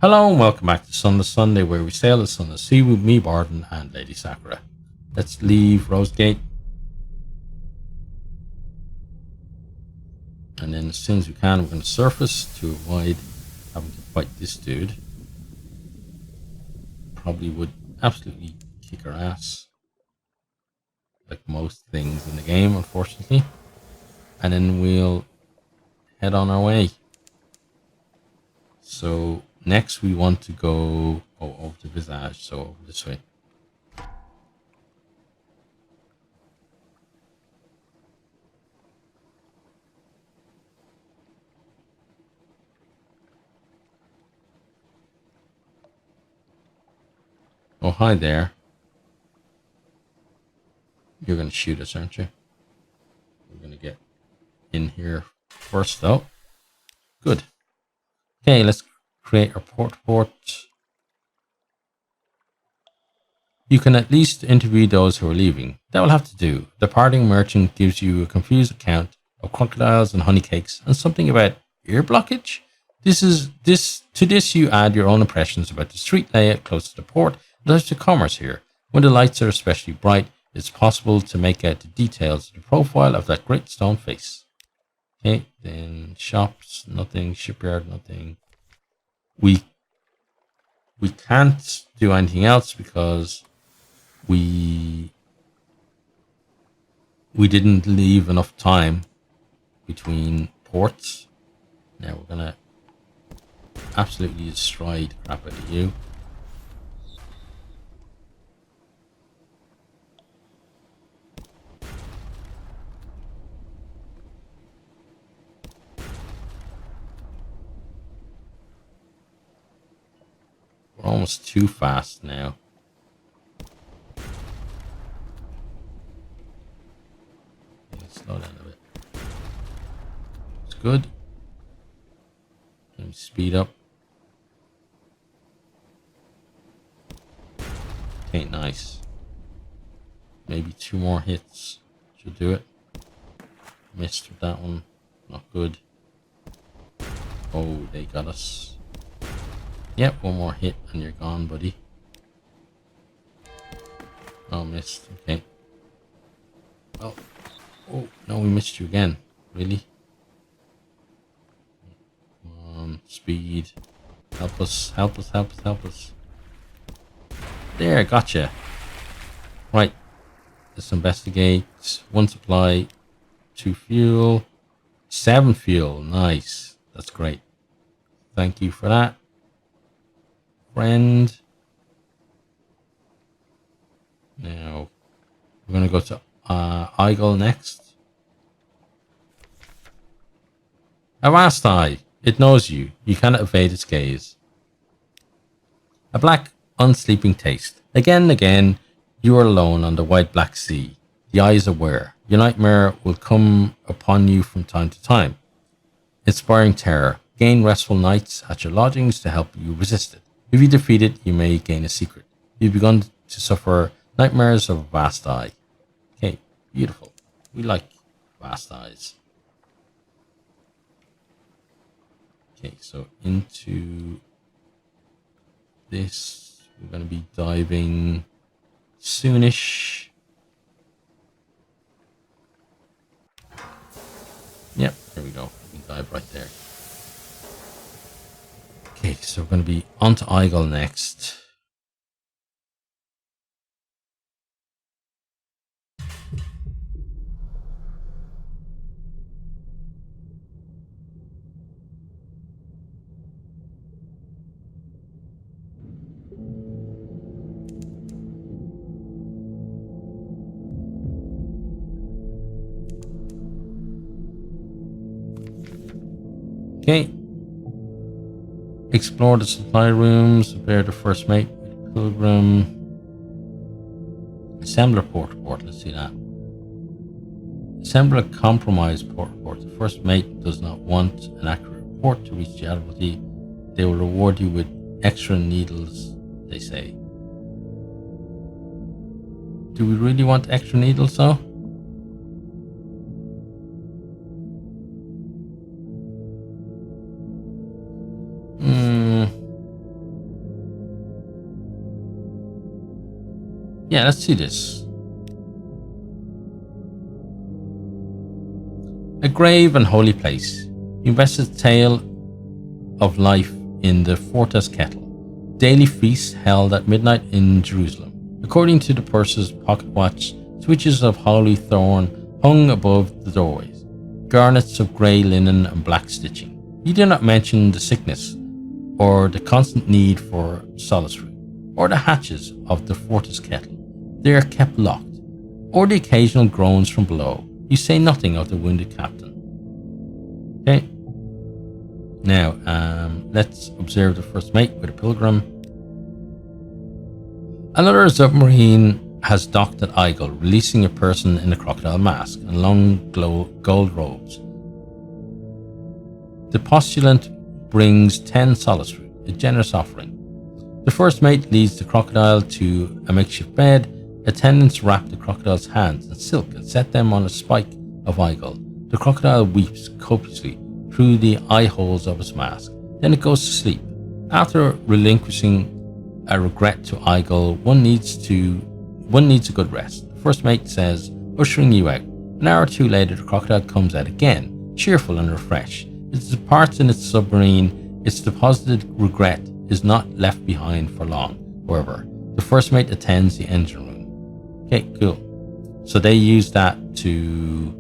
Hello and welcome back to Sunless Sunday, where we sail the Sunless Sea with me, Bardon, and Lady Sakura. Let's leave Rosegate, and then as soon as we can, we're going to surface to avoid having to fight this dude. Probably would absolutely kick our ass, like most things in the game, unfortunately. And then we'll head on our way. So next we want to go over to Visage, so over this way. Oh, hi there. You're going to shoot us, aren't you? We're going to get in here first, though. Good. Okay, let's create our port. You can at least interview those who are leaving. That will have to do. The departing merchant gives you a confused account of crocodiles and honeycakes and something about ear blockage. To this you add your own impressions about the street layout close to the port and types of commerce here. When the lights are especially bright, it's possible to make out the details of the profile of that great stone face. Okay, then shops, nothing. Shipyard, nothing. We can't do anything else because we didn't leave enough time between ports. Now we're gonna absolutely destroy the crap out of you. We're almost too fast now. Slow down a bit. It's good. Let me speed up. Okay, nice. Maybe 2 more hits should do it. Missed with that one. Not good. Oh, they got us. Yep, 1 more hit and you're gone, buddy. Oh, missed. Okay. Oh, no, we missed you again. Really? Come on, speed. Help us. There, gotcha. Right. Let's investigate. 1 supply, 2 fuel, 7 fuel. Nice. That's great. Thank you for that, friend. Now, we're going to go to Igel next. Avast eye. It knows you. You cannot evade its gaze. A black, unsleeping taste. Again and again, you are alone on the wide black sea. The eye is aware. Your nightmare will come upon you from time to time. Inspiring terror. Gain restful nights at your lodgings to help you resist it. If you defeat it, you may gain a secret. You've begun to suffer nightmares of a vast eye. Okay, beautiful. We like vast eyes. Okay, so into this, we're going to be diving soonish. Yep, there we go. We can dive right there. Okay, so we're going to be onto Igel next. Okay. Explore the supply rooms. Prepare the first mate. Pilgrim. Assemble a port. Let's see that. Assemble a compromise port. The first mate does not want an accurate report to reach the Admiralty. They will reward you with extra needles, they say. Do we really want extra needles, though? Yeah, let's do this. A grave and holy place. You invested the tale of life in the Fortis kettle. Daily feasts held at midnight in Jerusalem. According to the purse's pocket watch, switches of holy thorn hung above the doorways, garnets of grey linen and black stitching. You do not mention the sickness, or the constant need for solitude, or the hatches of the Fortis kettle. They are kept locked, or the occasional groans from below. You say nothing of the wounded captain. Okay. Now, let's observe the first mate with a pilgrim. Another submarine has docked at Igel, releasing a person in a crocodile mask and long gold robes. The postulant brings 10 solitude, a generous offering. The first mate leads the crocodile to a makeshift bed. Attendants wrap the crocodile's hands in silk and set them on a spike of Igel. The crocodile weeps copiously through the eye holes of its mask. Then it goes to sleep. After relinquishing a regret to Igel, one needs a good rest. The first mate says, ushering you out. An hour or two later, the crocodile comes out again, cheerful and refreshed. It departs in its submarine. Its deposited regret is not left behind for long, however. The first mate attends the engine room. Okay, cool. So they use that to...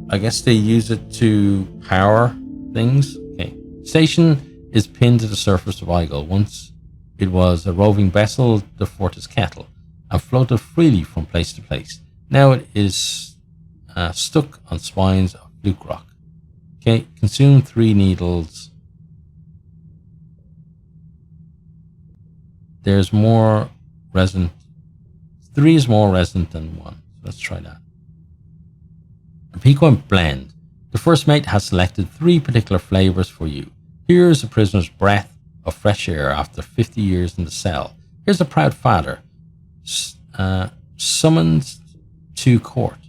I guess they use it to power things. Okay. Station is pinned to the surface of Igel. Once it was a roving vessel, the Fortis kettle, and floated freely from place to place. Now it is stuck on spines of fluke rock. Okay, consume 3 needles. There's more resin. 3 is more resin than 1. So let's try that. A Piquant blend. The first mate has selected 3 particular flavors for you. Here is a prisoner's breath of fresh air after 50 years in the cell. Here's a proud father summoned to court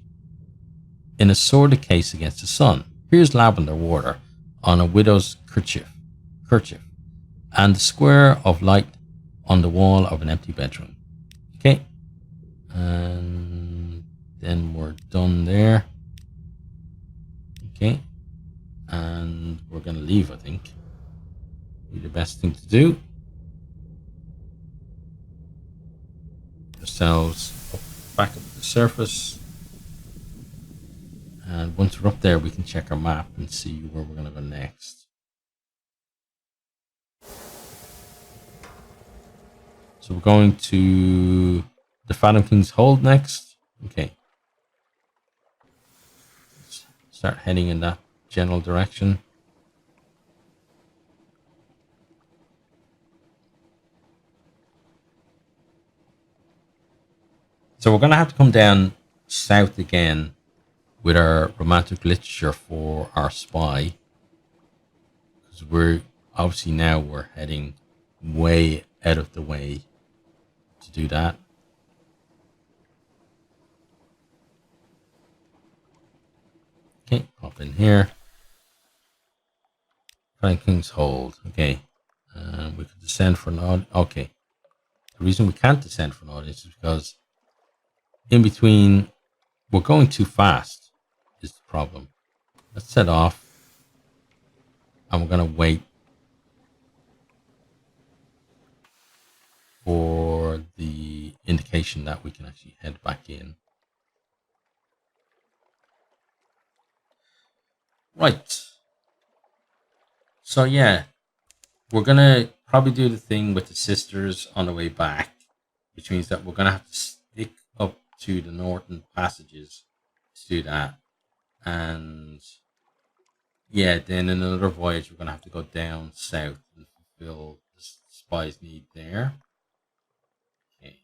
in a sordid case against his son. Here's lavender water on a widow's kerchief, and the square of light on the wall of an empty bedroom. Okay, and then we're done there. Okay, and we're going to leave, I think. Be the best thing to do. Ourselves back up to the surface. And once we're up there, we can check our map and see where we're going to go next. So we're going to the Phantom King's Hold next. Okay. Start heading in that general direction. So we're going to have to come down south again with our romantic literature for our spy. Because we're obviously now we're heading way out of the way to do that. Okay, pop in here. Frank King's Hold. Okay. We could descend for an audience. Okay. The reason we can't descend for an audience is because in between, we're going too fast is the problem. Let's set off. And we're going to wait for the indication that we can actually head back in. Right. So yeah, we're going to probably do the thing with the sisters on the way back, which means that we're going to have to stick up to the northern passages to do that. And yeah, then in another voyage, we're going to have to go down south and fulfill the spy's need there. Okay.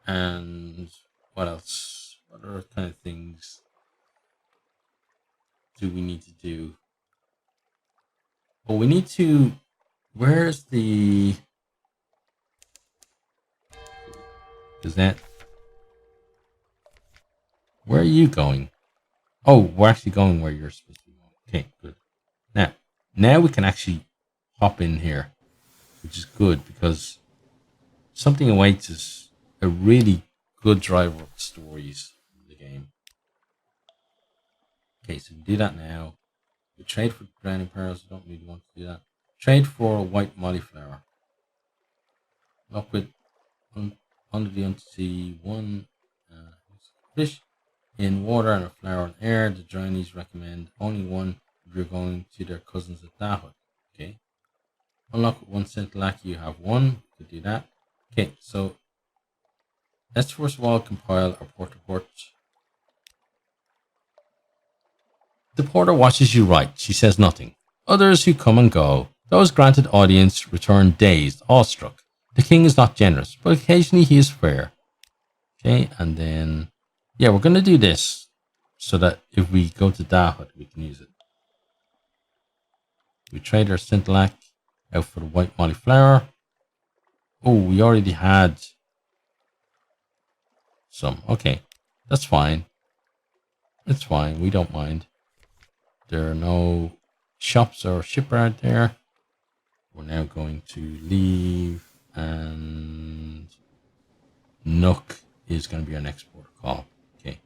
And what else? What other kind of things do we need to do? Well, we need to... Where's the... Is that... Where are you going? Oh, we're actually going where you're supposed to be going. Okay, good. Now we can actually hop in here, which is good because Something Awaits is a really good driver of stories in the game. Okay, so we do that now. We trade for drowning pearls. I don't really want to do that. Trade for a white molliflower. Lock with under the unsea one fish in water and a flower in air. The Drownies recommend only one if you're going to their cousins at Dahut. Okay. Unlock with one Scintillack, you have one. Could do that. Okay, so let's first of all compile our port report. The porter watches you write. She says nothing. Others who come and go. Those granted audience return dazed, awestruck. The king is not generous, but occasionally he is fair. Okay, and then, yeah, we're going to do this so that if we go to Dahut, we can use it. We trade our Scintillack out for the white molliflower. Oh, we already had some. Okay, that's fine. It's fine. We don't mind. There are no shops or shipyard there. We're now going to leave, and Nook is going to be our next port of call. Okay.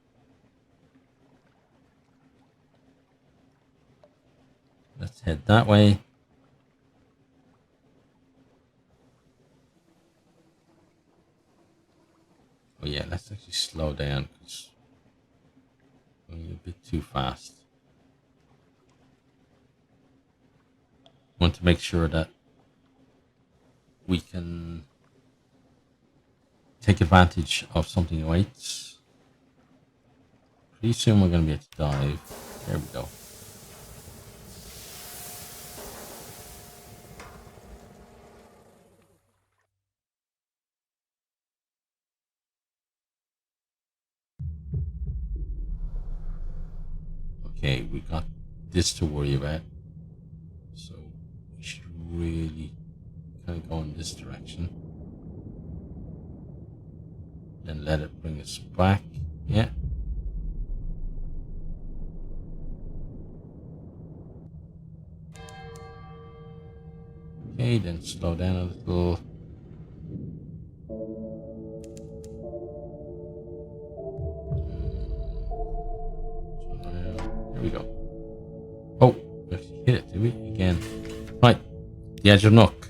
Let's head that way. Oh yeah, let's actually slow down because we're going a bit too fast. Want to make sure that we can take advantage of Something Awaits. Pretty soon we're going to be able to dive. There we go. Okay, we got this to worry about. So we should really kind of go in this direction. Then let it bring us back. Yeah. Okay, then slow down a little. There we go. Oh, we actually hit it, did we? Again. Right, the edge of Nook.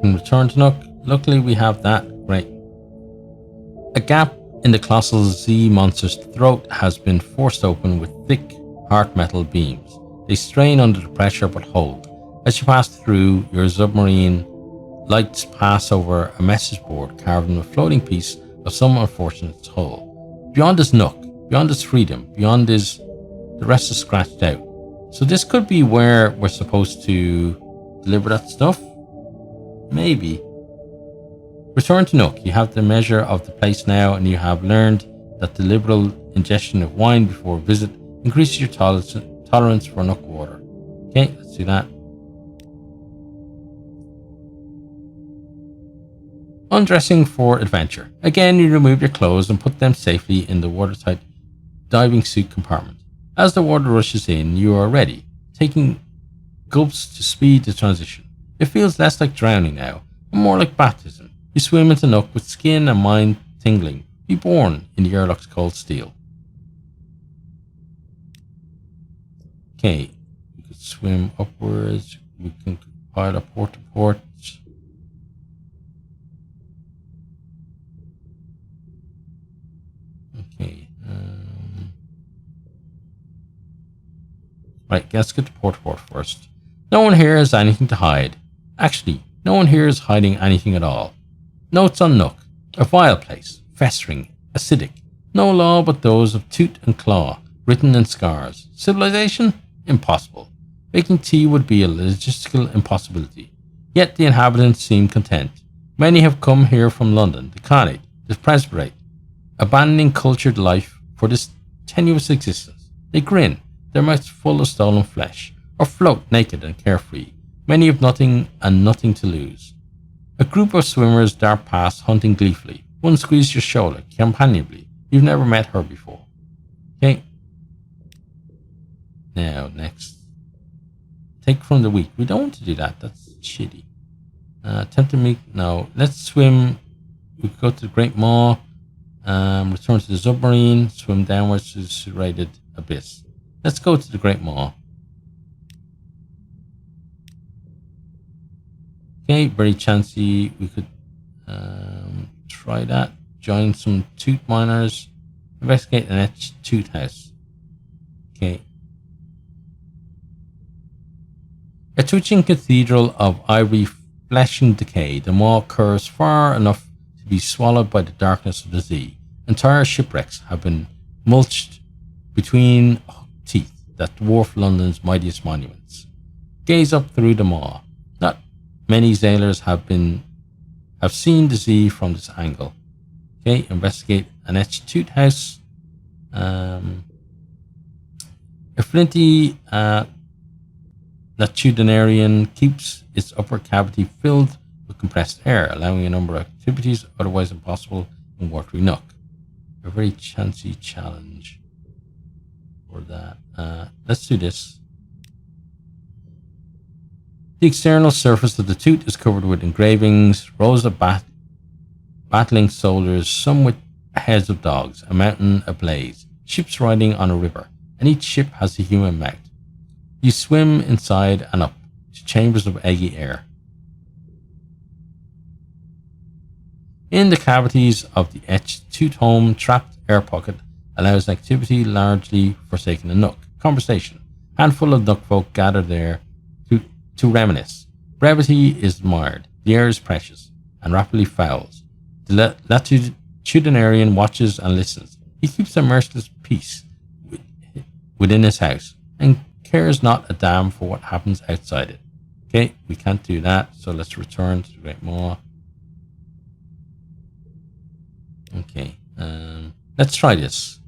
And return to Nook. Luckily, we have that. Great. A gap in the colossal sea monster's throat has been forced open with thick, hard metal beams. They strain under the pressure but hold. As you pass through, your submarine lights pass over a message board carved in a floating piece of some unfortunate hull. Beyond is Nook. Beyond is freedom. Beyond is the rest is scratched out. So this could be where we're supposed to deliver that stuff. Maybe. Return to Nook. You have the measure of the place now, and you have learned that the liberal ingestion of wine before a visit increases your tolerance for Nook water. Okay, let's do that. Undressing for adventure. Again, you remove your clothes and put them safely in the watertight diving suit compartment. As the water rushes in, you are ready, taking gulps to speed the transition. It feels less like drowning now, and more like baptism. You swim into Nook with skin and mind tingling. Be born in the airlock's cold steel. Okay, we could swim upwards. We can compile a port to port. Okay. Right, let's get to port to port first. No one here has anything to hide. Actually, no one here is hiding anything at all. Notes on Nook. A vile place, festering, acidic. No law but those of tooth and claw, written in scars. Civilization? Impossible. Making tea would be a logistical impossibility. Yet the inhabitants seem content. Many have come here from London, the Khanate, the Presbyterate, abandoning cultured life for this tenuous existence. They grin, their mouths full of stolen flesh, or float naked and carefree. Many have nothing and nothing to lose. A group of swimmers dart past, hunting gleefully. One squeezes your shoulder, companionably. You've never met her before. Okay. out next. Take from the weak. We don't want to do that. That's shitty. Attempt to meet. No. Let's swim. We could go to the Great Maw. Return to the submarine. Swim downwards to the serrated abyss. Let's go to the Great Maw. Okay, very chancy. We could try that. Join some tooth miners. Investigate an etched tooth house. Okay. A twitching cathedral of ivory flesh and decay. The maw curves far enough to be swallowed by the darkness of the sea. Entire shipwrecks have been mulched between teeth that dwarf London's mightiest monuments. Gaze up through the maw. Not many sailors have seen the sea from this angle. Okay, investigate an etched tooth house. A flinty latitudinarian keeps its upper cavity filled with compressed air, allowing a number of activities otherwise impossible in watery nook. A very chancy challenge for that. Let's do this. The external surface of the tooth is covered with engravings, rows of battling soldiers, some with heads of dogs, a mountain ablaze, ships riding on a river, and each ship has a human mouth. You swim inside and up to chambers of eggy air. In the cavities of the etched tooth home, trapped air pocket allows activity largely forsaken the nook. Conversation. Handful of nook folk gather there to reminisce. Brevity is admired. The air is precious and rapidly fouls. The latitudinarian watches and listens. He keeps a merciless peace within his house and cares not a damn for what happens outside it. Okay, we can't do that, so let's return to the Great Maw. Okay, let's try this.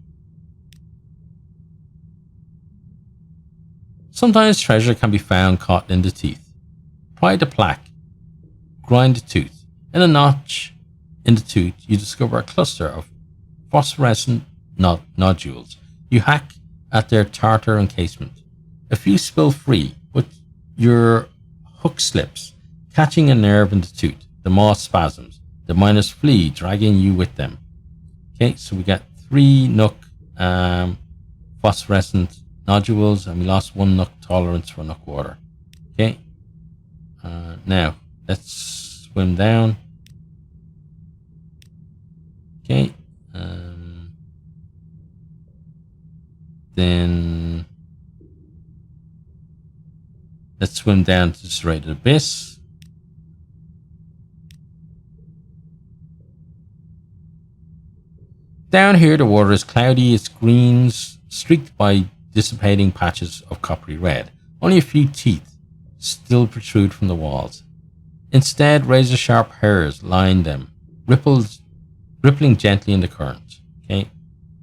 Sometimes treasure can be found caught in the teeth. Pry the plaque. Grind the tooth. In a notch in the tooth, you discover a cluster of phosphorescent nodules. You hack at their tartar encasement. A few spill free, but your hook slips, catching a nerve in the tooth. The maw spasms. The miners flee, dragging you with them. Okay, so we got 3 nook phosphorescent nodules, and we lost 1 nook tolerance for nook water. Okay, now let's swim down. Okay, then let's swim down to the serrated abyss. Down here, the water is cloudy, its greens streaked by dissipating patches of coppery red. Only a few teeth still protrude from the walls. Instead, razor-sharp hairs line them, rippling gently in the current. Okay,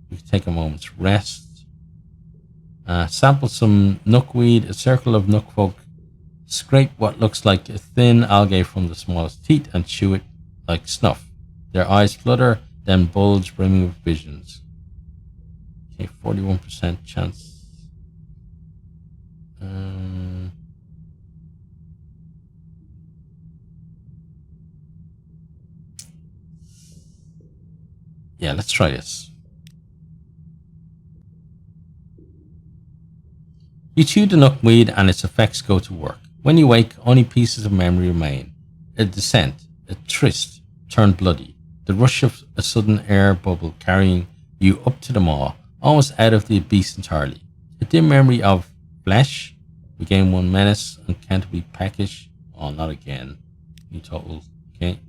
we can take a moment's rest. Sample some nookweed. A circle of nook folk scrape what looks like a thin algae from the smallest teeth and chew it like snuff. Their eyes flutter, then bulge, brimming with visions. Okay, 41% chance. Yeah, let's try this. You chew the nookweed and its effects go to work. When you wake, only pieces of memory remain. A descent, a tryst turned bloody, the rush of a sudden air bubble carrying you up to the maw, almost out of the abyss entirely. A dim memory of flesh. We gain 1 menace, uncountably peckish. Oh, not again. New total. Okay.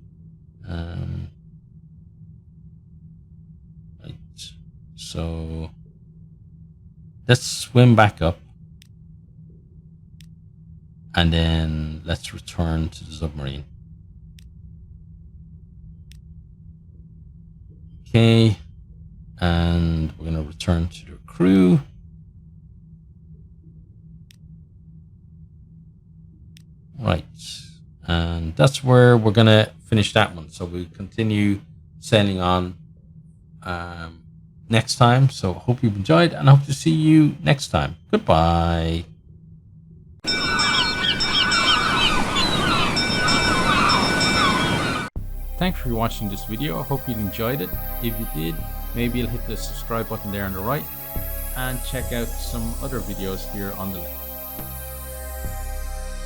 Right. So let's swim back up. And then let's return to the submarine. Okay. And we're going to return to the crew. Right. And that's where we're going to finish that one. So we continue sailing on next time. So I hope you've enjoyed and I hope to see you next time. Goodbye. Thanks for watching this video. I hope you enjoyed it. If you did, maybe you'll hit the subscribe button there on the right and check out some other videos here on the left.